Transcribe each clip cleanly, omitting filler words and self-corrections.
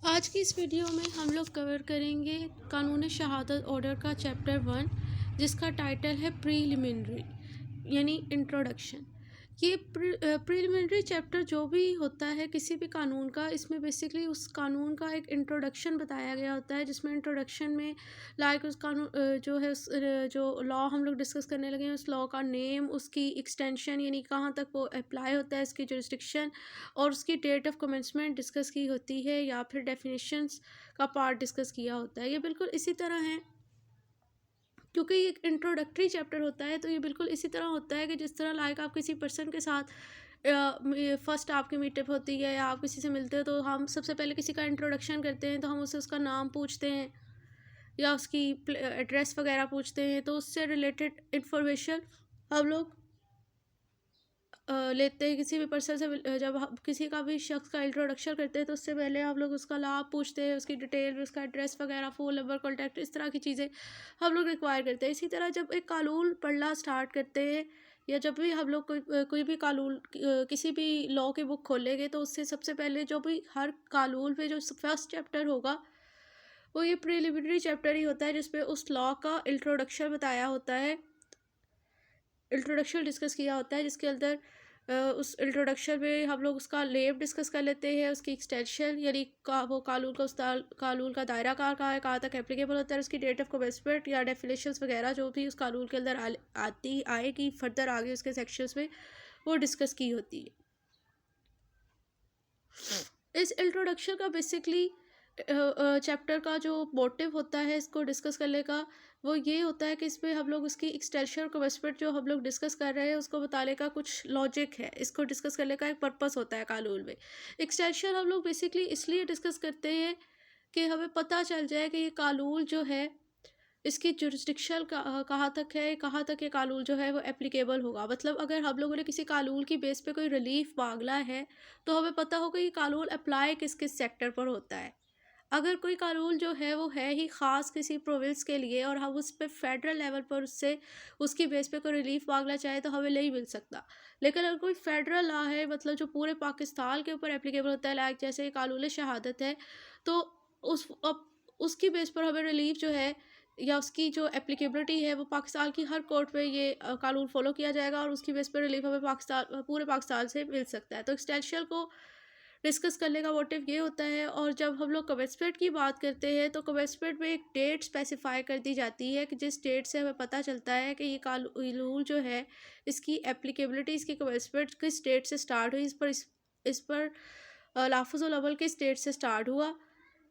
आज की इस वीडियो में हम लोग कवर करेंगे कानून शहादत ऑर्डर का चैप्टर 1, जिसका टाइटल है प्रीलिमिनरी यानी इंट्रोडक्शन। ये प्रीलिमिनरी चैप्टर जो भी होता है किसी भी कानून का, इसमें बेसिकली उस कानून का एक इंट्रोडक्शन बताया गया होता है, जिसमें इंट्रोडक्शन में उस कानून जो है जो लॉ हम लोग डिस्कस करने लगे हैं उस लॉ का नेम, उसकी एक्सटेंशन यानी कहाँ तक वो अप्लाई होता है, इसकी जुरिस्डिक्शन और उसकी डेट ऑफ कमेंसमेंट डिस्कस की होती है, या फिर डेफिनेशंस का पार्ट डिस्कस किया होता है। ये बिल्कुल इसी तरह है, क्योंकि ये एक इंट्रोडक्टरी चैप्टर होता है, तो ये बिल्कुल इसी तरह होता है कि जिस तरह आप किसी पर्सन के साथ फर्स्ट आपकी मीटअप होती है या आप किसी से मिलते हो, तो हम सबसे पहले किसी का इंट्रोडक्शन करते हैं, तो हम उससे उसका नाम पूछते हैं या उसकी एड्रेस वगैरह पूछते हैं, तो उससे रिलेटेड इंफॉर्मेशन हम लोग लेते हैं किसी भी पर्सन से। जब हम किसी का भी शख्स का इंट्रोडक्शन करते हैं, तो उससे पहले हम लोग उसका लाभ पूछते हैं, उसकी डिटेल, उसका एड्रेस वगैरह, फ़ोन नंबर, कॉन्टैक्ट, इस तरह की चीज़ें हम लोग रिक्वायर करते हैं। इसी तरह जब एक कानून पढ़ना स्टार्ट करते हैं या जब भी हम लोग कोई भी कानून किसी भी लॉ की बुक खोलेंगे, तो उससे सबसे पहले जो भी हर कानून पे जो फर्स्ट चैप्टर होगा वो ये प्रिलिमिनरी चैप्टर ही होता है, जिसपे उस लॉ का इंट्रोडक्शन बताया होता है, इंट्रोडक्शन डिस्कस किया होता है, जिसके अंदर उस इंट्रोडक्शन में हम लोग उसका लेब डिस्कस कर लेते हैं, उसकी एक्सटेंशन यानी वो कानून का कानून का दायरा कहाँ तक एप्लीकेबल होता है, उसकी डेट ऑफ कमेंसमेंट या डेफिनेशंस वगैरह जो भी उस कानून के अंदर आती आएगी फर्दर आगे उसके सेक्शंस में, वो डिस्कस की होती है। इस इंट्रोडक्शन का बेसिकली चैप्टर का जो मोटिव होता है इसको डिस्कस करने का, वो ये होता है कि इसमें हम लोग उसकी एक्सटेंशन और कमेंसमेंट जो हम लोग डिस्कस कर रहे हैं उसको बताने का कुछ लॉजिक है, इसको डिस्कस करने का एक पर्पस होता है कानून में। एक्सटेंशन हम लोग बेसिकली इसलिए डिस्कस करते हैं कि हमें पता चल जाए कि ये कानून जो है इसकी जुरिस्डिक्शन कहाँ तक है, कहाँ तक ये कानून जो है वो एप्लीकेबल होगा। मतलब अगर हम लोगों ने किसी कानून की बेस पे कोई रिलीफ मांगना है, तो हमें पता होगा ये कानून अप्लाई किस किस सेक्टर पर होता है। अगर कोई कानून जो है वो है ही ख़ास किसी प्रोविंस के लिए और हम उस पे फेडरल लेवल पर उससे उसकी बेस पे कोई रिलीफ मांगना चाहे, तो हमें नहीं मिल सकता। लेकिन अगर कोई फेडरल लॉ है, मतलब जो पूरे पाकिस्तान के ऊपर एप्लीकेबल होता है, लाइक जैसे कानून शहादत है, तो उसकी बेस पर हमें रिलीफ जो है या उसकी जो एप्लीकेबिलिटी है वो पाकिस्तान की हर कोर्ट में ये कानून फॉलो किया जाएगा और उसकी बेस पर रिलीफ हमें पूरे पाकिस्तान से मिल सकता है। तो एक्सटेंशन को डिस्कस करने का मोटिव ये होता है। और जब हम लोग कमेंसमेंट की बात करते हैं, तो कमेंसमेंट में एक डेट स्पेसिफाई कर दी जाती है कि जिस डेट से हमें पता चलता है कि ये कानून जो है इसकी एप्लीकेबिलिटी, इसकी कमेंसमेंट किस डेट से स्टार्ट हुई, इस पर लाफुज़ुल अमल किस डेट से स्टार्ट हुआ।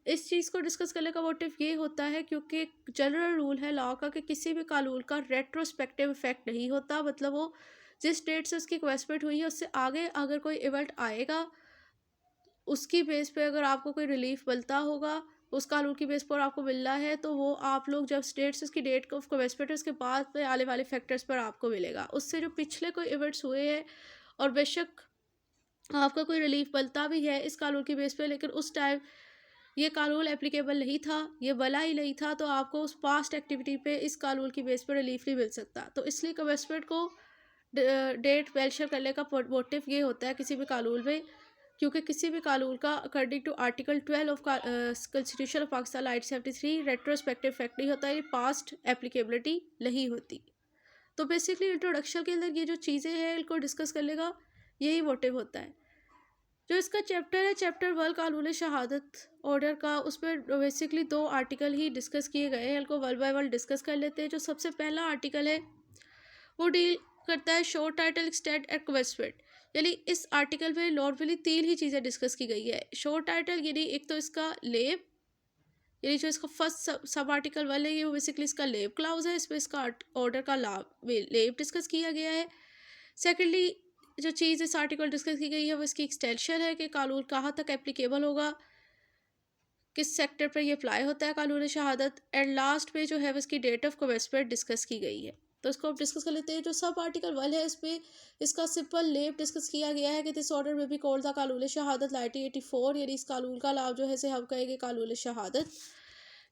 इस चीज़ को डिस्कस करने का मोटिव ये होता है क्योंकि एक जनरल रूल है लॉ का कि किसी भी कानून का रेट्रोस्पेक्टिव इफेक्ट नहीं होता। मतलब वो जिस डेट से उसकी क्वेस्टमेंट हुई है उससे आगे अगर कोई इवेंट आएगा, उसकी बेस पे अगर आपको कोई रिलीफ मिलता होगा, उस कानून की बेस पर आपको मिलना है, तो वो आप लोग जब स्टेट से उसकी डेट को कमेंसमेंट है उसके बाद में आने वाले फैक्टर्स पर आपको मिलेगा। उससे जो पिछले कोई इवेंट्स हुए हैं और बेशक आपका कोई रिलीफ मिलता भी है इस कानून की बेस पे, लेकिन उस टाइम ये कानून एप्लीकेबल नहीं था, ये बला ही नहीं था, तो आपको उस पास्ट एक्टिविटी पे इस कानून की बेस पे रिलीफ नहीं मिल सकता। तो इसलिए कमेंसमेंट को डेट मेंशन करने का मोटिव ये होता है किसी भी कानून में, क्योंकि किसी भी कानून का according to article 12 of constitution of Pakistan 1973 retrospective effect नहीं होता है, ये पास्ट एप्लीकेबिलिटी नहीं होती। तो बेसिकली इंट्रोडक्शन के अंदर ये जो चीज़ें हैं इनको डिस्कस करने का यही मोटिव होता है। जो इसका चैप्टर है, चैप्टर 1 कानून शहादत ऑर्डर का, उसमें बेसिकली 2 आर्टिकल ही डिस्कस किए गए हैं। इनको वन बाय वन डिस्कस कर लेते हैं। जो सबसे पहला आर्टिकल है वो डील करता है शोर टाइटल एक्सटेंट एंड कमेंसमेंट। यानी इस आर्टिकल में नॉर्मली 3 ही चीज़ें डिस्कस की गई है। शोर टाइटल यानी एक तो इसका लेब, यानी जो इसका फर्स्ट सब आर्टिकल 1 है ये वो बेसिकली इसका लेब क्लाउज है, इसमें इसका ऑर्डर का लाभ लेब डिस्कस किया गया है। सेकेंडली जो चीज़ इस आर्टिकल डिस्कस की गई है वो इसकी एक्सटेंशन है कि कानून कहाँ तक एप्लीकेबल होगा, किस सेक्टर पर ये अप्लाई होता है कानून शहादत। एंड लास्ट में जो है वो इसकी डेट ऑफ कमेंसमेंट डिस्कस की गई है। तो इसको अब डिस्कस कर लेते हैं। जो सब आर्टिकल 1 है इसमें इसका सिंपल लेब डिस्कस किया गया है कि दिस ऑर्डर में भी कॉल्ड था कानून शहादत 1984, यानी इस कानून का लाभ जो है इसे हम कहेंगे कानून शहादत।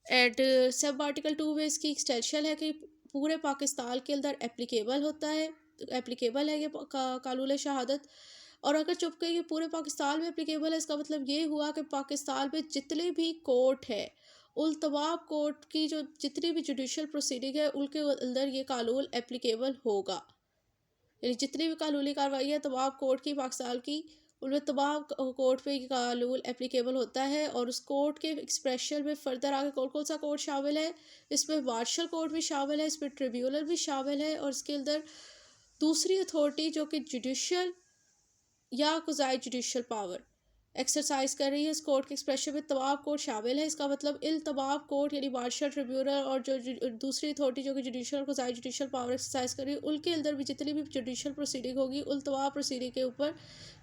एंड सब आर्टिकल 2 में इसकी एक्सटेंशन है कि पूरे पाकिस्तान के अंदर एप्लीकेबल होता है, एप्लीकेबल है ये कानून शहादत। और अगर चुप के ये पूरे पाकिस्तान में एप्लीकेबल है, इसका मतलब ये हुआ कि पाकिस्तान में जितने भी कोर्ट है, उन तमाम कोर्ट की जो जितनी भी जुडिशल प्रोसीडिंग है, उनके अंदर ये कानून एप्लीकेबल होगा। यानी जितनी भी कानूनी कार्रवाई है तमाम कोर्ट की पाकिस्तान की, उनमें तमाम कोर्ट पे ये कानून एप्लीकेबल होता है। और उस कोर्ट के एक्सप्रेशन में फर्दर आगे कौन कौन सा कोर्ट शामिल है, इसमें मार्शल कोर्ट भी शामिल है, इसमें ट्रिब्यूनल भी शामिल है, और इसके अंदर दूसरी अथॉरिटी जो कि जुडिशल या कुजाई जुडिशल पावर एक्सरसाइज कर रही है, इस कोर्ट के एक्सप्रेशन में तमाम कोर्ट शामिल है। इसका मतलब इन तमाम कोर्ट यानी मार्शल, ट्रिब्यूनल और जो दूसरी अथॉरिटी जो कि जुडिशल और कुजाई जुडिशल पावर एक्सरसाइज कर रही है, उनके अंदर भी जितनी भी जुडिशल प्रोसीडिंग होगी, उन तमाम प्रोसीडिंग के ऊपर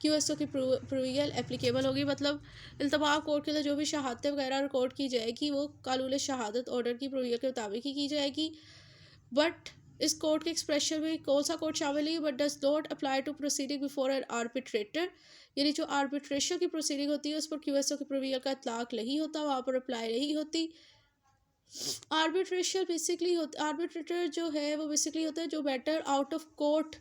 QSO की प्रोविजन एप्लीकेबल होगी। मतलब इन तमाम कोर्ट के अंदर जो भी शहादतें वगैरह रिकॉर्ड की जाएगी, वो कानून शहादत ऑर्डर की प्रोविजन के मुताबिक ही की जाएगी। बट इस कोर्ट के एक्सप्रेशन में कौन सा कोर्ट शामिल है, but does not apply to proceeding before an arbitrator, यानी जो आर्बिट्रेशन की प्रोसीडिंग होती है उस पर QSO की प्रोविजन का इतलाक नहीं होता, वहाँ पर अप्लाई नहीं होती। आर्बिट्रेशन बेसिकली आर्बिट्रेटर जो है वो बेसिकली होता है जो मैटर आउट ऑफ कोर्ट,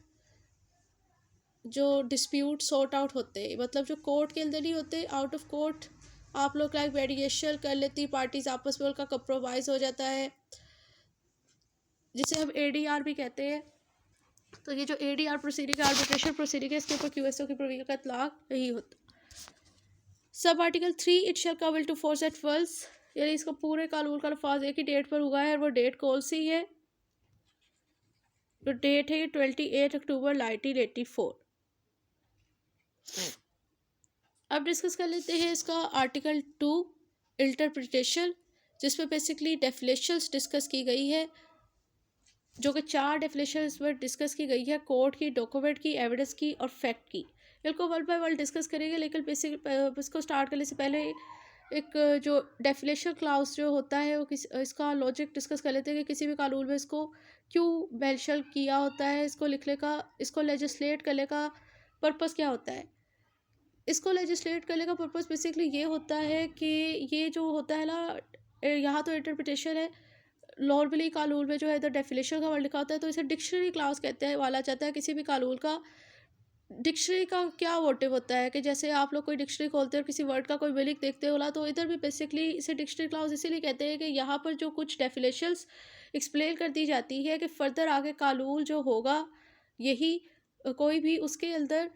जो डिस्प्यूट सॉर्ट आउट होते हैं, मतलब जो कोर्ट के अंदर नहीं होते, आउट ऑफ कोर्ट आप लोग लाइक मेडिएशन कर लेती पार्टीज आपस में, उनका कंप्रोमाइज़ हो जाता है, जिसे हम ADR भी कहते हैं। तो ये जो ADR प्रोसीडिंग आर्बिट्रेशन प्रोसीडिंग है, इसके ऊपर QSO की प्रोविजन का इतलाक नहीं होता। सब article 3 it shall come into force at once, यानी इसको पूरे कानून का लफाज एक ही डेट पर हुआ है, और वो डेट कौन सी है, जो डेट है 28 अक्टूबर 1984। अब डिस्कस कर लेते हैं इसका आर्टिकल 2 इंटरप्रिटेशन, जिसमें बेसिकली डेफिनेशंस डिस्कस की गई है, जो कि 4 डेफिनेशन इसमें डिस्कस की गई है, कोर्ट की, डॉक्यूमेंट की, एविडेंस की और फैक्ट की। इनको वन बाय वन डिस्कस करेंगे, लेकिन बेसिक इसको स्टार्ट करने से पहले एक जो डेफिनेशन क्लाउज जो होता है वो इसका लॉजिक डिस्कस कर लेते हैं कि किसी भी कानून में इसको क्यों मेंशन किया होता है, इसको लिखने का, इसको लेजिस्लेट करने का पर्पस क्या होता है। इसको लेजिस्लेट करने का पर्पस बेसिकली ये होता है कि ये जो होता है ना, यहाँ तो इंटरप्रिटेशन है, नॉर्मली कानून में जो है इधर डेफिनेशन का वर्ड लिखा होता है, तो इसे डिक्शनरी क्लास कहते हैं, वाला चाहता है किसी भी कानून का। डिक्शनरी का क्या मोटिव होता है कि जैसे आप लोग कोई डिक्शनरी खोलते हैं और किसी वर्ड का कोई मीनिंग देखते हो ना, तो इधर भी बेसिकली इसे डिक्शनरी क्लाउज इसीलिए कहते हैं कि यहाँ पर जो कुछ डेफिनेशंस एक्सप्लेन कर दी जाती है कि फर्दर आगे कानून जो होगा, यही कोई भी उसके अंदर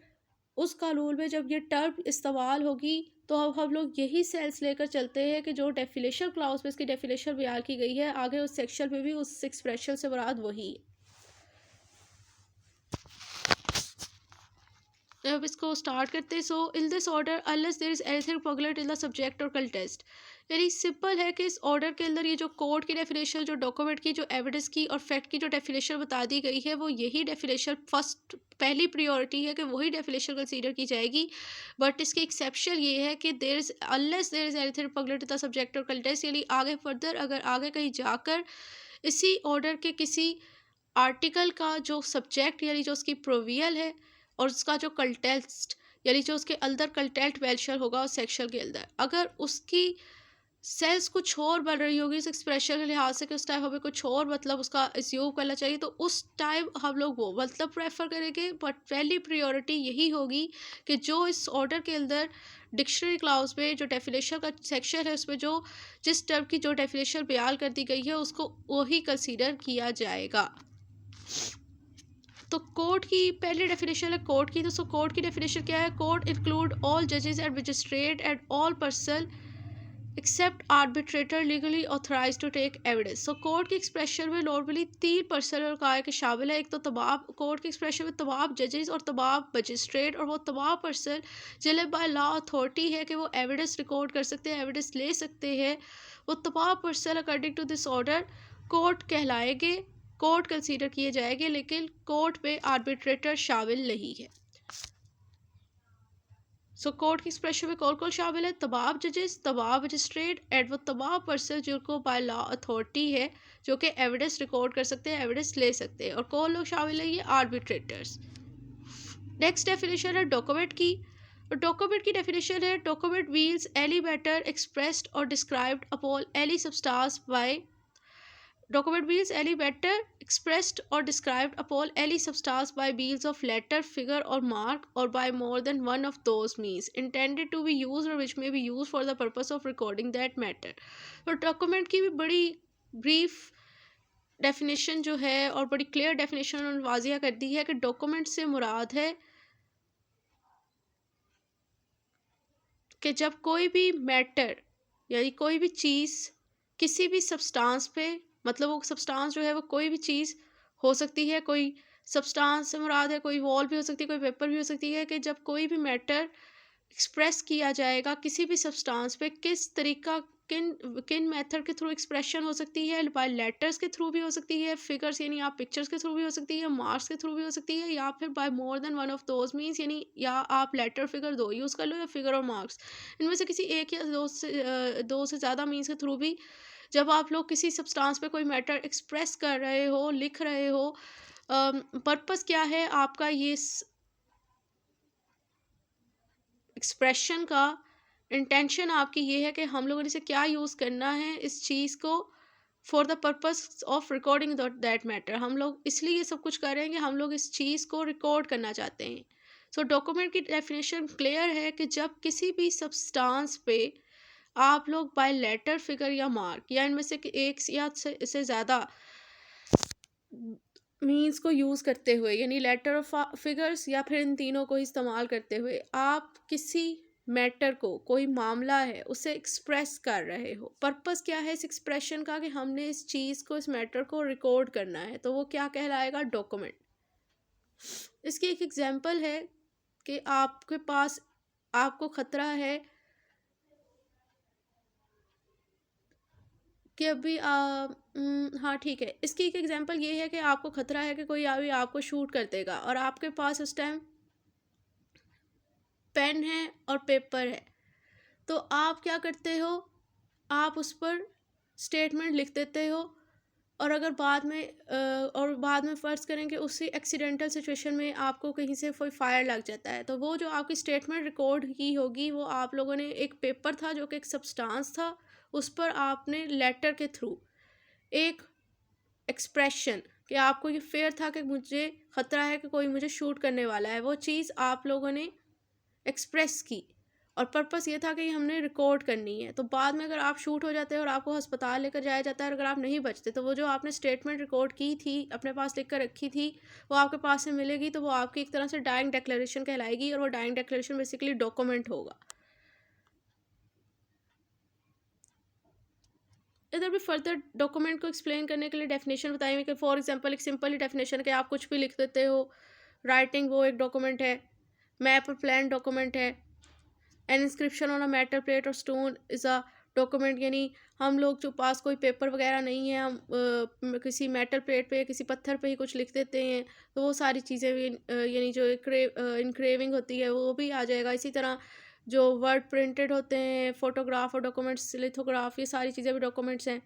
उस कानून में जब ये टर्म इस्तेमाल होगी, तो अब हम लोग यही सेंस लेकर चलते हैं कि जो डेफिनेशन क्लाउज में इसकी डेफिनेशन बयान की गई है, आगे उस सेक्शन में भी उस एक्सप्रेशन से मुराद वही है। अब इसको स्टार्ट करते हैं। So in this order unless there is anything regulate in the subject और कंटेस्ट, यानी सिंपल है कि इस ऑर्डर के अंदर ये जो कोर्ट की डेफिनेशन, जो डॉक्यूमेंट की, जो एविडेंस की और फैक्ट की जो डेफिनेशन बता दी गई है, वो यही डेफिनेशन फर्स्ट पहली प्रायोरिटी है कि वही डेफिनेशन कंसीडर की जाएगी। बट इसकी एक्सेप्शन ये है कि there is unless there is anything regulate in the subject और कंटेस्ट, यानी आगे फर्दर अगर आगे कहीं जाकर इसी ऑर्डर के किसी आर्टिकल का जो सब्जेक्ट यानी जो उसकी प्रोवियल है और उसका जो कंटेक्स्ट यानी जो उसके अंदर कंटेंट मेंशन होगा उस सेक्शन के अंदर, अगर उसकी सेंस कुछ और बन रही होगी इस एक्सप्रेशन के लिहाज से कि उस टाइम हमें कुछ और मतलब उसका एज्यूम करना चाहिए, तो उस टाइम हम लोग वो मतलब प्रेफर करेंगे। बट पहली प्रायोरिटी यही होगी कि जो इस ऑर्डर के अंदर डिक्शनरी क्लाउज में जो डेफिनेशन का सेक्शन है, उसमें जो जिस टर्म की जो डेफिनेशन बयान कर दी गई है, उसको वही कंसीडर किया जाएगा। तो कोर्ट की पहली डेफिनेशन है कोर्ट की। दोस्तों कोर्ट की डेफिनेशन क्या है? कोर्ट इंक्लूड ऑल जजेस and magistrate and all person except arbitrator legally authorise to take evidence. So court की एक्सप्रेशन में नॉर्मली 3 पर्सन और कहा कि शामिल है। एक तो तमाम कोर्ट की एक्सप्रेशन में तमाम जजेस और तमाम मजिस्ट्रेट और वो तमाम पर्सन जिन्हें बाय लॉ अथॉरिटी है कि वो एविडेंस रिकॉर्ड कर सकते हैं, एविडेंस ले सकते हैं, वो तमाम person according to this order court कहलाएंगे, कोर्ट कंसीडर किए जाएंगे, लेकिन कोर्ट में आर्बिट्रेटर शामिल नहीं है। सो कोर्ट की एक्सप्रेशन में कौन कौन शामिल है? तमाम जजेस, तमाम मजिस्ट्रेट एंड वो तमाम पर्सन जिनको बाय लॉ अथॉरिटी है जो कि एविडेंस रिकॉर्ड कर सकते हैं, एविडेंस ले सकते हैं। और कौन लोग शामिल है? ये आर्बिट्रेटर्स। नेक्स्ट डेफिनेशन है डॉक्यूमेंट की। डॉक्यूमेंट की डेफिनेशन है document means any matter expressed और described upon any substance by document means any matter expressed or described upon any substance by means of letter, figure, or mark, or by more than one of those means, intended to be used or which may be used for the purpose of recording that matter. तो document की भी बड़ी brief definition जो है और बड़ी clear definition उन्होंने वाजिया कर दी है कि document से मुराद है कि जब कोई भी मैटर यानी कोई भी चीज़ किसी भी सब्सटेंस पे, मतलब वो सब्सटेंस जो है वो कोई भी चीज़ हो सकती है, कोई सब्सटेंस से मुराद है कोई वॉल भी हो सकती है, कोई पेपर भी हो सकती है, कि जब कोई भी मैटर एक्सप्रेस किया जाएगा किसी भी सब्सटेंस पे, किस तरीका किन किन मेथड के थ्रू एक्सप्रेशन हो सकती है, बाय लेटर्स के थ्रू भी हो सकती है, फिगर्स यानी आप पिक्चर्स के थ्रू भी हो सकती है, मार्क्स के थ्रू भी हो सकती है, या फिर by more than one of those means, यानी या आप लेटर फिगर दो यूज़ कर लो या फिगर और मार्क्स, इनमें से किसी एक या दो से ज़्यादा मीन्स के थ्रू भी जब आप लोग किसी सब्सटेंस पे कोई मैटर एक्सप्रेस कर रहे हो, लिख रहे हो, पर्पस क्या है आपका ये एक्सप्रेशन का, इंटेंशन आपकी ये है कि हम लोगों ने इसे क्या यूज़ करना है इस चीज़ को for the purpose of recording that matter. हम लोग इसलिए ये सब कुछ कर रहे हैं कि हम लोग इस चीज़ को रिकॉर्ड करना चाहते हैं। सो डॉक्यूमेंट की डेफिनेशन क्लियर है कि जब किसी भी सब्सटेंस पे आप लोग बाय लेटर, फिगर या मार्क या इनमें से एक या से ज़्यादा मीन्स को यूज़ करते हुए, यानी लेटर और फिगर्स या फिर इन तीनों को इस्तेमाल करते हुए आप किसी मैटर को, कोई मामला है उसे एक्सप्रेस कर रहे हो, पर्पस क्या है इस एक्सप्रेशन का कि हमने इस चीज़ को, इस मैटर को रिकॉर्ड करना है, तो वो क्या कहलाएगा, डॉक्यूमेंट। इसकी एक एग्जांपल है कि आपके पास, आपको ख़तरा है कि अभी हाँ ठीक है, इसकी एक एग्जांपल ये है कि आपको ख़तरा है कि कोई अभी आपको शूट कर देगा और आपके पास उस टाइम पेन है और पेपर है, तो आप क्या करते हो, आप उस पर स्टेटमेंट लिख देते हो, और अगर बाद में फ़र्ज़ करें कि उसी एक्सीडेंटल सिचुएशन में आपको कहीं से कोई फायर लग जाता है, तो वो जो आपकी स्टेटमेंट रिकॉर्ड की होगी वो आप लोगों ने, एक पेपर था जो कि एक सब्सटेंस था, उस पर आपने लेटर के थ्रू एक एक्सप्रेशन कि आपको ये फेयर था कि मुझे ख़तरा है कि कोई मुझे शूट करने वाला है, वो चीज़ आप लोगों ने एक्सप्रेस की और पर्पस ये था कि हमने रिकॉर्ड करनी है। तो बाद में अगर आप शूट हो जाते हैं और आपको अस्पताल लेकर जाया जाता है और अगर आप नहीं बचते, तो वो जो आपने स्टेटमेंट रिकॉर्ड की थी, अपने पास लिख कर रखी थी, वो आपके पास से मिलेगी, तो वो आपकी एक तरह से डाइंग डिक्लेरेशन कहलाएगी और वो डाइंग डिक्लेरेशन बेसिकली डॉक्यूमेंट होगा। इधर भी फर्दर डॉक्यूमेंट को एक्सप्लेन करने के लिए डेफिनेशन बताएंगे कि फॉर एग्जांपल एक सिंपल ही डेफिनेशन कि आप कुछ भी लिख देते हो, राइटिंग वो एक डॉक्यूमेंट है, मैप और प्लान डॉक्यूमेंट है, N inscription on a metal plate और स्टोन इज़ अ डॉक्यूमेंट, यानी हम लोग जो पास कोई पेपर वगैरह नहीं है, हम किसी मेटल प्लेट पे किसी पत्थर पे ही कुछ लिख देते हैं, तो वो सारी चीज़ें भी यानी जो इनक्रेविंग होती है वो भी आ जाएगा। इसी तरह जो वर्ड प्रिंटेड होते हैं, फोटोग्राफ और डॉक्यूमेंट्स, लिथोग्राफ, ये सारी चीज़ें भी डॉक्यूमेंट्स हैं।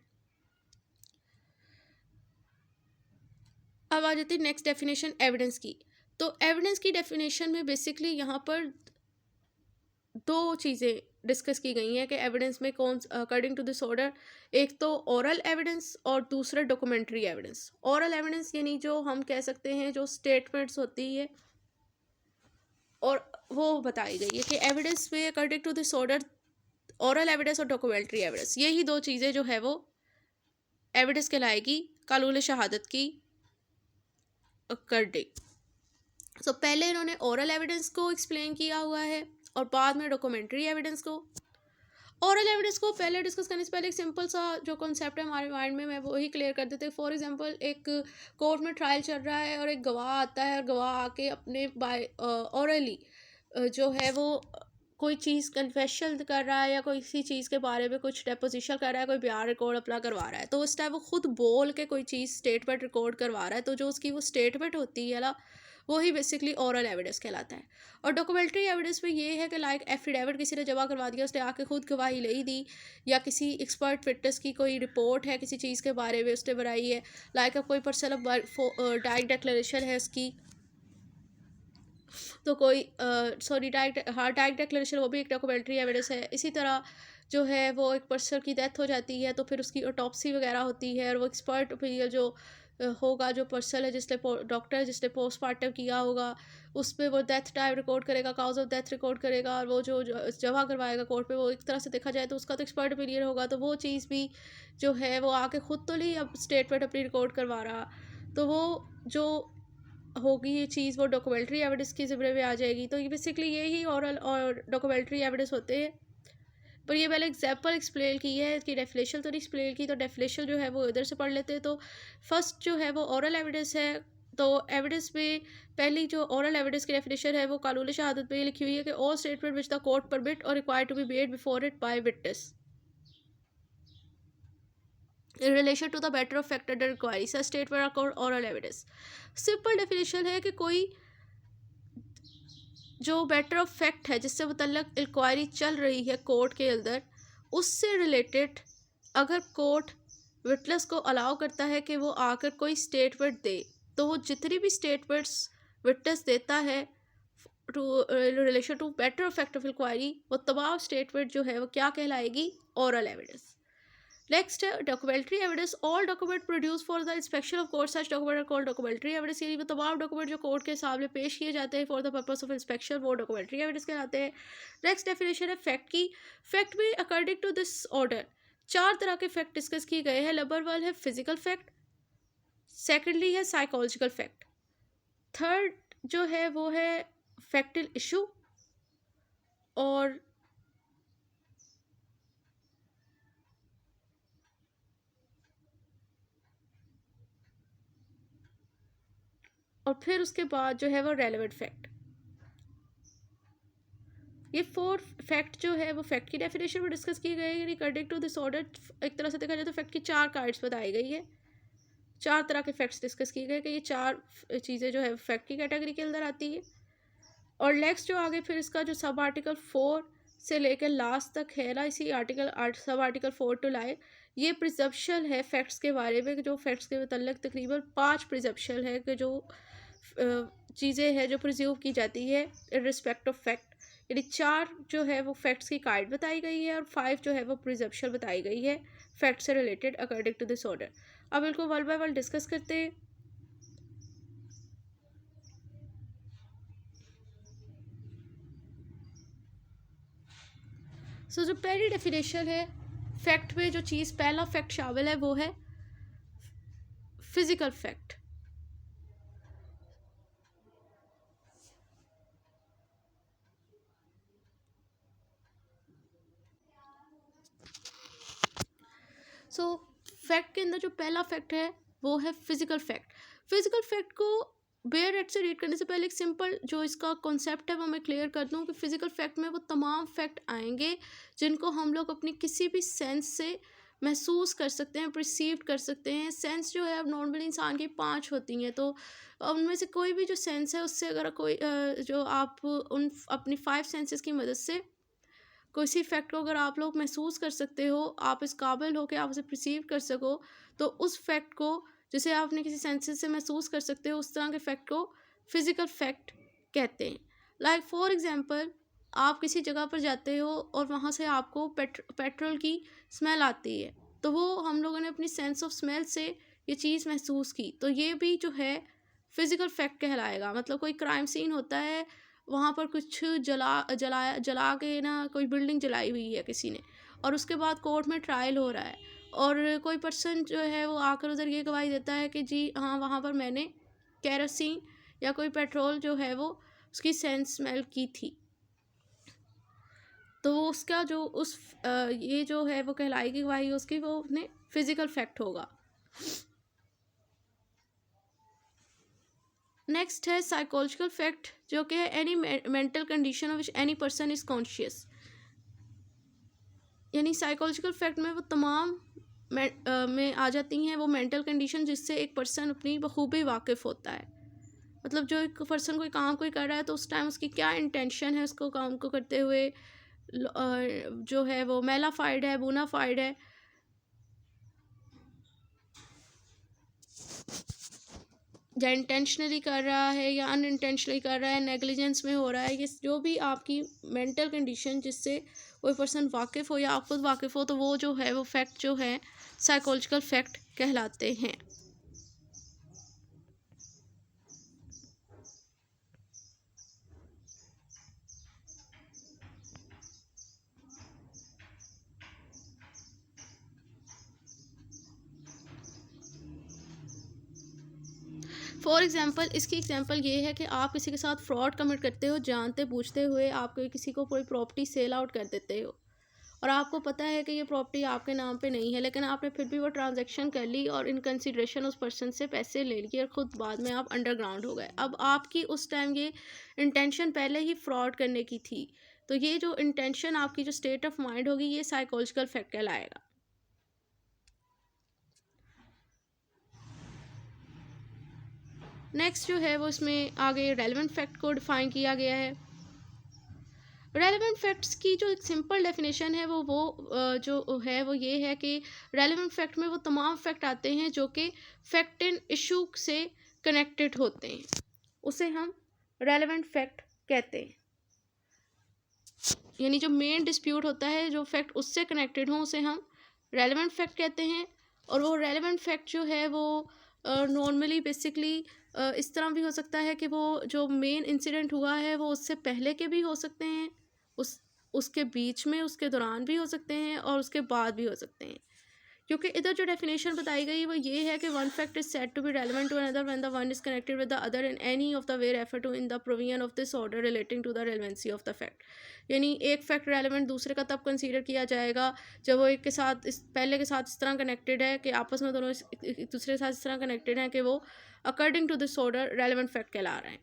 अब आ जाती है नेक्स्ट डेफिनेशन एविडेंस की। तो एविडेंस की डेफिनेशन में बेसिकली यहाँ पर दो चीज़ें डिस्कस की गई हैं कि एविडेंस में कौन, अकॉर्डिंग टू दिस ऑर्डर, एक तो ओरल एविडेंस और दूसरा डॉक्यूमेंट्री एविडेंस। ओरल एविडेंस यानी जो हम कह सकते हैं जो स्टेटमेंट्स होती है और वो बताई गई है कि एविडेंस में according to this order oral evidence और डॉक्यूमेंट्री एविडेंस, यही दो चीज़ें जो है वो एविडेंस कहलाएगी कानून शहादत की अकॉर्डिंग। सो पहले इन्होंने ओरल एविडेंस को एक्सप्लेन किया हुआ है और बाद में डॉक्यूमेंट्री एविडेंस को। ओरल एविडेंस को पहले डिस्कस करने से पहले एक सिंपल सा जो कॉन्सेप्ट है हमारे माइंड में, मैं वही क्लियर कर देते हैं। फॉर एग्जांपल एक कोर्ट में ट्रायल चल रहा है और एक गवाह आता है और गवाह आके अपने बाय ओरली जो है वो कोई चीज़ कन्फेशन कर रहा है या कोई किसी चीज़ के बारे में कुछ डेपोजिशन कर रहा है, कोई बयान रिकॉर्ड अपना करवा रहा है, तो उस टाइम वो खुद बोल के कोई चीज़ स्टेटमेंट रिकॉर्ड करवा रहा है, तो जो उसकी वो स्टेटमेंट होती है ना, वही बेसिकली ओरल एविडेंस कहलाता है। और डॉक्यूमेंट्री एविडेंस में ये है कि लाइक एफिडेविट किसी ने जमा करवा दिया, उसने आके खुद गवाही ले दी, या किसी एक्सपर्ट विटनेस की कोई रिपोर्ट है किसी चीज़ के बारे में उसने बनाई है, लाइक कोई पर्सन डाइट डिक्लेरेशन है उसकी, तो कोई डाइट डिक्लेरेशन वो भी एक डॉक्यूमेंट्री एविडेंस है। इसी तरह जो है वो एक पर्सन की डेथ हो जाती है तो फिर उसकी ऑटोप्सी वगैरह होती है और वो एक्सपर्ट ओपिनियन जो होगा, जो पर्सन है जिसने डॉक्टर जिसने पोस्टमार्टम किया होगा, उस पर वो डेथ टाइम रिकॉर्ड करेगा, काउज ऑफ डेथ रिकॉर्ड करेगा और वो जो जमा करवाएगा कोर्ट पे, वो एक तरह से देखा जाए तो उसका तो एक्सपर्ट ओपिनियन होगा। तो वो चीज़ भी जो है वो आके खुद तो नहीं अब स्टेटमेंट अपनी रिकॉर्ड करवा रहा, तो वो जो होगी ये चीज़ वो डॉक्यूमेंट्री एविडेंस की ज़िम्मे में आ जाएगी। तो ये बेसिकली यही ओरल और डॉक्यूमेंट्री एविडेंस होते हैं। पर ये मैंने एग्जाम्पल एक्सप्लेन की है कि डेफिनेशन तो नहीं एक्सप्लेन की, तो डेफिनेशन जो है वो इधर से पढ़ लेते हैं। तो फर्स्ट जो है वो ओरल एविडेंस है। तो एविडेंस में पहली जो ओरल एविडेंस की डेफिनेशन है वो कानून शहादत में ये लिखी हुई है कि all statement which the court permit और required to be made before it by witness in relation to the matter of fact under inquiry, such statement are called oral evidence. Simple definition है कि कोई जो matter of fact है जिससे मुतल्लक inquiry चल रही है कोर्ट के अंदर, उससे रिलेटेड अगर कोर्ट विटनेस को अलाउ करता है कि वो आकर कोई स्टेटमेंट दे, तो वो जितनी भी स्टेटमेंट्स विटनेस देता है to relation to matter of fact of inquiry, वो तमाम स्टेटमेंट जो है वो क्या कहलाएगी, ओरल एविडेंस। नेक्स्ट है documentary evidence. All document produce for the inspection of court such document are called documentary evidence. यानी वो तमाम डॉक्यूमेंट जो कोर्ट के सामने पेश किए जाते हैं for the purpose of inspection, वो डॉक्यूमेंट्री एविडेंस कहलाते हैं। नेक्स्ट डेफिनेशन है फैक्ट की। फैक्ट में अकॉर्डिंग टू दिस ऑर्डर 4 तरह के फैक्ट डिस्कस किए गए हैं। नंबर 1 है फिजिकल फैक्ट, सेकेंडली है साइकोलॉजिकल फैक्ट, थर्ड जो है वो है फैक्टल इशू, और फिर उसके बाद जो है वो रेलेवेंट फैक्ट। ये 4 फैक्ट जो है वो फैक्ट की डेफिनेशन में डिस्कस किए गए हैं। अकॉर्डिंग टू दिस ऑर्डर एक तरह से देखा जाए तो फैक्ट की 4 काइंड्स बताई गई है, 4 तरह के फैक्ट्स डिस्कस किए गए कि ये 4 चीज़ें जो है फैक्ट की कैटेगरी के अंदर आती है। और नेक्स्ट जो आगे फिर इसका जो सब आर्टिकल 4 से लेकर लास्ट तक है ना, इसी सब आर्टिकल 4 टू लाए, ये प्रिजम्पशन है फैक्ट्स के बारे में, जो फैक्ट्स के मतलब तकरीबन 5 प्रिजम्पशन है कि जो चीज़ें हैं जो प्रिज्यूम की जाती है इन रिस्पेक्ट ऑफ फैक्ट। यानी 4 जो है वो फैक्ट्स की काइंड बताई गई है और 5 जो है वो प्रिजम्पशन बताई गई है फैक्ट से related according to this order. अब इनको वन बाय वन डिस्कस करते हैं। सो जो पहली डेफिनेशन है फैक्ट में, जो चीज़ पहला फैक्ट शामिल है वो है फिजिकल फैक्ट। सो फैक्ट के अंदर जो पहला फैक्ट है वो है फिजिकल फैक्ट। फिजिकल फैक्ट को बेयर एट से रीड करने से पहले एक सिंपल जो इसका कॉन्सेप्ट है वो मैं क्लियर कर दूं कि फिजिकल फैक्ट में वो तमाम फैक्ट आएंगे जिनको हम लोग अपनी किसी भी सेंस से महसूस कर सकते हैं, परसीव कर सकते हैं। सेंस जो है अब नॉर्मली इंसान की 5 होती हैं, तो उनमें से कोई भी जो सेंस है उससे अगर कोई जो आप उन अपनी 5 सेंसेस की मदद से किसी फैक्ट को अगर आप लोग महसूस कर सकते हो, आप इस काबिल हो कि आप उसे परसीव कर सको, तो उस फैक्ट को जिसे आपने किसी सेंसेस से महसूस कर सकते हो उस तरह के फैक्ट को फिजिकल फैक्ट कहते हैं। लाइक फॉर एग्जांपल, आप किसी जगह पर जाते हो और वहाँ से आपको पेट्रोल की स्मेल आती है, तो वो हम लोगों ने अपनी सेंस ऑफ स्मेल से ये चीज़ महसूस की, तो ये भी जो है फिजिकल फैक्ट कहलाएगा। मतलब कोई क्राइम सीन होता है, वहाँ पर कुछ जला के ना कोई बिल्डिंग जलाई हुई है किसी ने, और उसके बाद कोर्ट में ट्रायल हो रहा है और कोई पर्सन जो है वो आकर उधर ये गवाही देता है कि जी हाँ वहाँ पर मैंने केरोसिन या कोई पेट्रोल जो है वो उसकी सेंस स्मेल की थी, तो उसका जो ये जो है वो कहलाएगी गवाही उसकी, वो अपने फिजिकल फैक्ट होगा। नेक्स्ट है साइकोलॉजिकल फैक्ट, जो कि है any mental condition of which any person is conscious. यानी साइकोलॉजिकल फैक्ट में वो तमाम में आ जाती हैं वो मेंटल कंडीशन जिससे एक पर्सन अपनी बखूबी वाकिफ़ होता है। मतलब जो एक पर्सन कोई काम कोई कर रहा है तो उस टाइम उसकी क्या इंटेंशन है उसको काम को करते हुए, जो है वो मेलाफाइड है, बोनाफाइड है, या इंटेंशनली कर रहा है या अनइंटेंशनली कर रहा है, नेग्लिजेंस में हो रहा है, ये जो भी आपकी मेंटल कंडीशन जिससे कोई पर्सन वाकिफ़ हो या आप खुद वाकिफ़ हो, तो वो जो है वो फैक्ट जो है साइकोलॉजिकल फैक्ट कहलाते हैं। फॉर एग्ज़ाम्पल, इसकी एग्ज़ाम्पल ये है कि आप किसी के साथ फ्रॉड कमिट करते हो, जानते बूझते हुए आप कोई किसी को कोई प्रॉपर्टी सेल आउट कर देते हो, और आपको पता है कि ये प्रॉपर्टी आपके नाम पे नहीं है, लेकिन आपने फिर भी वो ट्रांजैक्शन कर ली और इन कंसिडरेशन उस पर्सन से पैसे ले लिए और ख़ुद बाद में आप अंडरग्राउंड हो गए। अब आपकी उस टाइम ये इंटेंशन पहले ही फ्रॉड करने की थी, तो ये जो इंटेंशन आपकी जो स्टेट ऑफ माइंड होगी, ये साइकोलॉजिकल फैक्ट कहलाएगा। नेक्स्ट जो है वो इसमें आगे रेलेवेंट फैक्ट को डिफाइन किया गया है। रेलेवेंट फैक्ट्स की जो एक सिंपल डेफिनेशन है जो है वो ये है कि रेलेवेंट फैक्ट में वो तमाम फैक्ट आते हैं जो कि फैक्ट इन इशू से कनेक्टेड होते हैं, उसे हम रेलेवेंट फैक्ट कहते हैं। यानी जो मेन डिस्प्यूट होता है, जो फैक्ट उससे कनेक्टेड हो, उसे हम रेलेवेंट फैक्ट कहते हैं। और वो रेलेवेंट फैक्ट जो है वो नॉर्मली बेसिकली इस तरह भी हो सकता है कि वो जो मेन इंसिडेंट हुआ है वो उससे पहले के भी हो सकते हैं, उसके बीच में, उसके दौरान भी हो सकते हैं, और उसके बाद भी हो सकते हैं। क्योंकि इधर जो डेफिनेशन बताई गई वो ये है कि one fact is said to be relevant to another when the one is connected with the other in any of the way refer to in the provision of this order relating to the relevancy of the fact. यानी एक fact relevant दूसरे का तब consider किया जाएगा जब वो एक के साथ पहले के साथ इस तरह कनेक्टेड है कि आपस में दोनों एक दूसरे के साथ इस तरह कनेक्टेड हैं कि वो according to this order relevant fact कहला रहे हैं।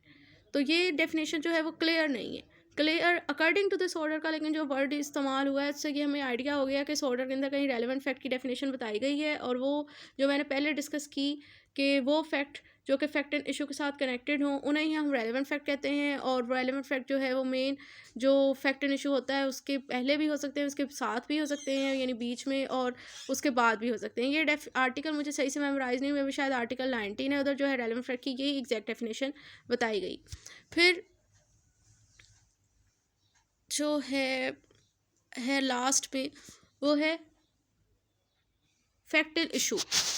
तो ये डेफिनेशन जो है वो क्लियर नहीं है, clear according to this order का, लेकिन जो वर्ड इस्तेमाल हुआ है उससे ये हमें आइडिया हो गया कि इस ऑर्डर के अंदर कहीं रेलेवेंट फैक्ट की डेफिनेशन बताई गई है, और वो जो मैंने पहले डिस्कस की कि वो फैक्ट जो कि फैक्ट एंड इशू के साथ कनेक्टेड हों, उन्हें ही हम रेलेवेंट फैक्ट कहते हैं। और रेलेवेंट फैक्ट जो है वो मेन जो फैक्ट एंड इशू होता है उसके पहले भी हो सकते हैं, उसके साथ भी हो सकते हैं, यानी बीच में, और उसके बाद भी हो सकते हैं। ये आर्टिकल मुझे सही से मेमोराइज नहीं हुआ, शायद आर्टिकल 19 है, उधर जो है रेलेवेंट फैक्ट की यही एग्जैक्ट डेफिनेशन बताई गई। फिर जो है लास्ट पे वो है फैक्टल इशू।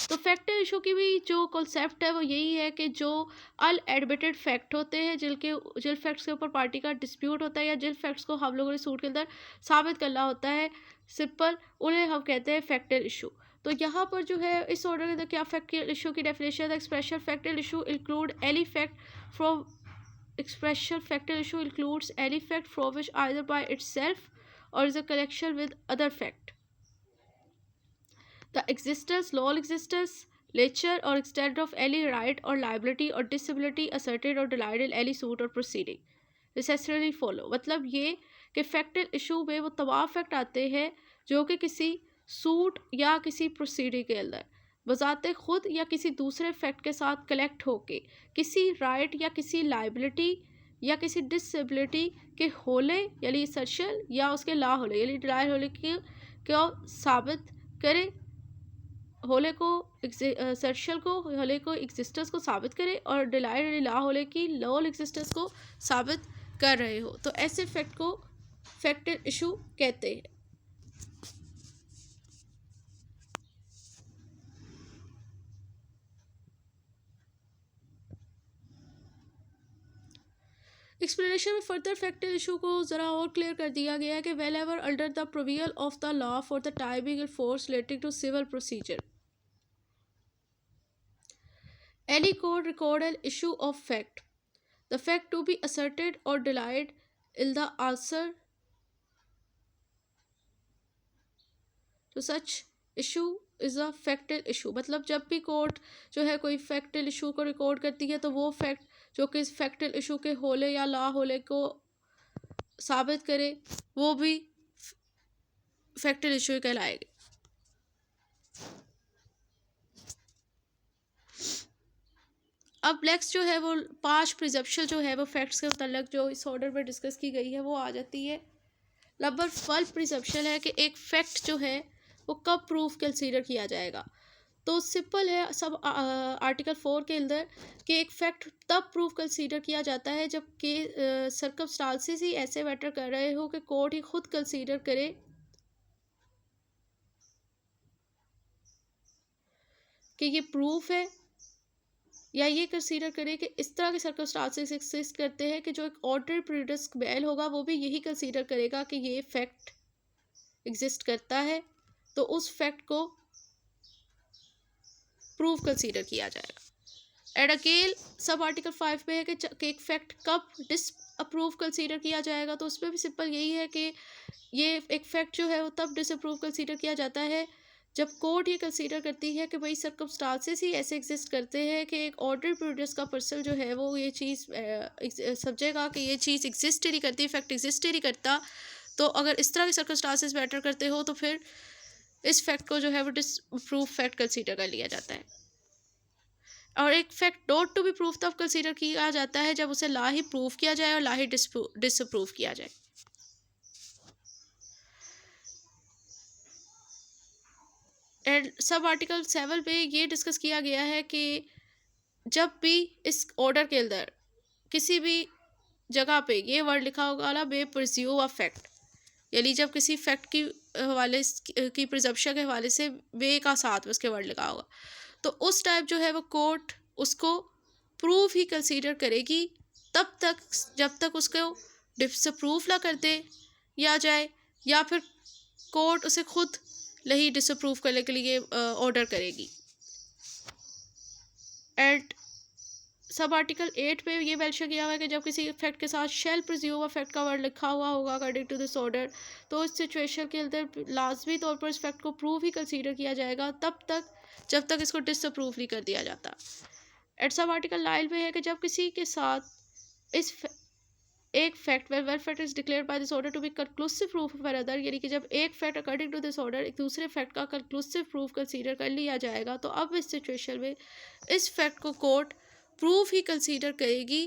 तो फैक्टल इशू की भी जो कॉन्सेप्ट है वो यही है कि जो अनएडमिटेड फैक्ट होते हैं, जिन फैक्ट्स के ऊपर पार्टी का डिस्प्यूट होता है, या जिन फैक्ट्स को हम लोगों ने सूट के अंदर साबित करना होता है सिंपल, उन्हें हम कहते हैं फैक्टल इशू। तो यहाँ पर जो है इस ऑर्डर के अंदर क्या फैक्टल इशू की डेफिनेशन है। Expression factual issue include any fact from Expression factor issue includes any fact from which either by itself or is a connection with other fact. The existence, non-existence, nature or extent of any right or liability or disability asserted or denied in any suit or proceeding necessarily follow. मतलब ये कि फैक्टल issue में वो तमाम fact आते हैं जो कि किसी सूट या किसी प्रोसीडिंग के अंदर बजाते खुद या किसी दूसरे फैक्ट के साथ कलेक्ट होके किसी राइट या किसी लाइबिलिटी या किसी डिसेबिलिटी के होले यानी असर्शन या उसके ला होले यानी डिनाई होले को साबित करे, होले को असर्शन को होले को एग्जिस्टेंस को साबित करे, और डिनाई यानी ला होले की नॉन एग्जिस्टेंस को साबित कर रहे हो, तो ऐसे फैक्ट को फैक्टल इशू कहते हैं। एक्सप्लेनेशन में फर्दर फैक्टल इशू को ज़रा और क्लियर कर दिया गया है कि whenever under the provision of the law for the timing and force relating to civil procedure any court record an issue of fact the fact to be asserted और denied in the answer to such issue is a factual issue. मतलब जब भी court जो है कोई फैक्टल issue को record करती है तो वो फैक्ट जो कि इस फैक्टल इशू के होले या ला होले को साबित करे वो भी फैक्टल इशू कहलाएगी। अब नेक्स्ट जो है वो 5 प्रिजम्पशन जो है वो फैक्ट्स के मतलब जो इस ऑर्डर में डिस्कस की गई है वो आ जाती है। नंबर 1 प्रिजम्पशन है कि एक फैक्ट जो है वो कब प्रूफ कंसीडर किया जाएगा। तो सिंपल है सब आर्टिकल 4 के अंदर कि एक फैक्ट तब प्रूफ कंसीडर किया जाता है जब के सर्कमस्टांसेस ही ऐसे मैटर कर रहे हो कि कोर्ट ही खुद कंसीडर करे कि ये प्रूफ है, या ये कंसीडर करे कि इस तरह के सर्कमस्टांसेस एग्जिस्ट करते हैं कि जो एक ऑर्डर प्रेजुडिस बेल होगा वो भी यही कंसीडर करेगा कि ये फैक्ट एग्जिस्ट करता है, तो उस फैक्ट को प्रूफ कंसीडर किया जाएगा। एंड अगेन सब आर्टिकल 5 पे है कि एक फैक्ट कब डिस अप्रूव कंसीडर किया जाएगा, तो उसमें भी सिंपल यही है कि ये एक फैक्ट जो है वो तब डिस अप्रूव कंसीडर किया जाता है जब कोर्ट ये कंसीडर करती है कि भाई सर्कमस्टांसेस ही ऐसे एग्जिस्ट करते हैं कि एक ऑर्डर प्रोड्यूस का पर्सन जो है वो ये चीज़ समझेगा कि ये चीज़ एग्जिस्ट ही नहीं करती, फैक्ट एग्जिस्ट ही नहीं करता। तो अगर इस तरह के सर्कमस्टांसेस मैटर करते हो तो फिर इस फैक्ट को जो है वो डिसप्रूव फैक्ट कंसीडर कर लिया जाता है। और एक fact not to be proof तब कंसीडर किया जाता है जब उसे ला ही प्रूव किया जाए और ला ही डिसप्रूव किया जाए। एंड सब आर्टिकल 7 पे ये डिस्कस किया गया है कि जब भी इस ऑर्डर के अंदर किसी भी जगह पे ये वर्ड लिखा होगा ना बे प्रिज्यूम अ फैक्ट, यानी जब किसी फैक्ट की हवाले की प्रिजम्पशन के हवाले से वे का साथ में उसके वर्ड लिखा होगा, तो उस टाइप जो है वो कोर्ट उसको प्रूफ ही कंसीडर करेगी तब तक जब तक उसको डिसअप्रूव ना कर दे या जाए, या फिर कोर्ट उसे खुद नहीं डिसअप्रूव करने के लिए ऑर्डर करेगी। एंड सब आर्टिकल 8 पे ये मेंशन किया हुआ है कि जब किसी फैक्ट के साथ शेल प्रिज्यूम अ फैक्ट का वर्ड लिखा हुआ होगा अकॉर्डिंग टू दिस ऑर्डर, तो इस सिचुएशन के अंदर लाजमी तौर पर इस फैक्ट को प्रूव ही कंसीडर किया जाएगा तब तक जब तक इसको डिसअप्रूव नहीं कर दिया जाता। एट सब आर्टिकल 9 पे है कि जब किसी के साथ एक fact one fact is declared by this order to be conclusive proof for other, यानी कि जब एक fact according to this order एक दूसरे फैक्ट का कंक्लूसिव प्रूफ कंसीडर कर लिया जाएगा, तो अब इस सिचुएशन में इस फैक्ट को कोर्ट प्रूफ ही कंसीडर करेगी।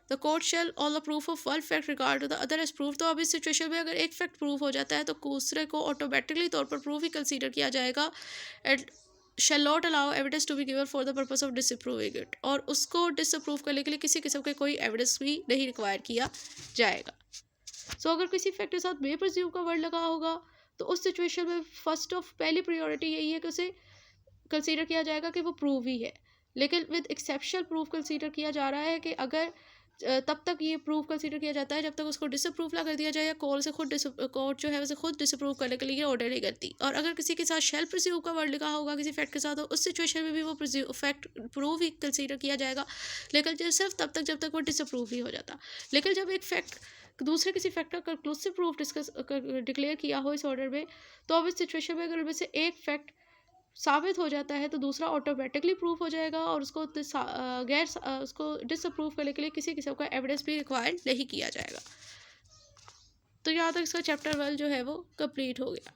The court shall on the proof of one fact regard to the other as proof. तो अब इस सिचुएशन में अगर एक फैक्ट प्रूफ हो जाता है तो दूसरे को ऑटोमेटिकली तौर पर प्रूफ ही कंसीडर किया जाएगा and shall not allow evidence to be given for the purpose of disproving it, और उसको डिसअप्रूव करने के लिए किसी किस्म के कोई एविडेंस भी नहीं रिक्वायर किया जाएगा। सो अगर किसी फैक्ट के साथ मे प्रिज्यूम का वर्ड लगा होगा तो उस सिचुएशन में पहली प्रायोरिटी यही है कि उसे कंसीडर किया जाएगा कि वो प्रूव ही है, लेकिन विद एक्सेप्शनल प्रूफ कंसीडर किया जा रहा है कि अगर तब तक ये प्रूफ कंसीडर किया जाता है जब तक उसको डिसअप्रूव ना कर दिया जाए या कोर्ट जो है उसे खुद डिसअप्रूव करने के लिए ऑर्डर नहीं करती। और अगर किसी के साथ शेल प्रिज्यूम का वर्ड लिखा होगा किसी फैक्ट के साथ, तो उस सिचुएशन में भी वो फैक्ट प्रूव ही कंसीडर किया जाएगा, लेकिन सिर्फ तब तक जब तक वो डिसअप्रूव ही हो जाता। लेकिन जब एक फैक्ट दूसरे किसी फैक्ट का कंक्लूसिव प्रूफ डिक्लेयर किया हो इस ऑर्डर में, तो अब इस सिचुएशन में अगर उनमें से एक फैक्ट साबित हो जाता है तो दूसरा ऑटोमेटिकली प्रूफ हो जाएगा और उसको उसको डिसअप्रूव करने के लिए किसी किस्म का एविडेंस भी रिक्वायर्ड नहीं किया जाएगा। तो यहाँ तक इसका चैप्टर 1 जो है वो कंप्लीट हो गया।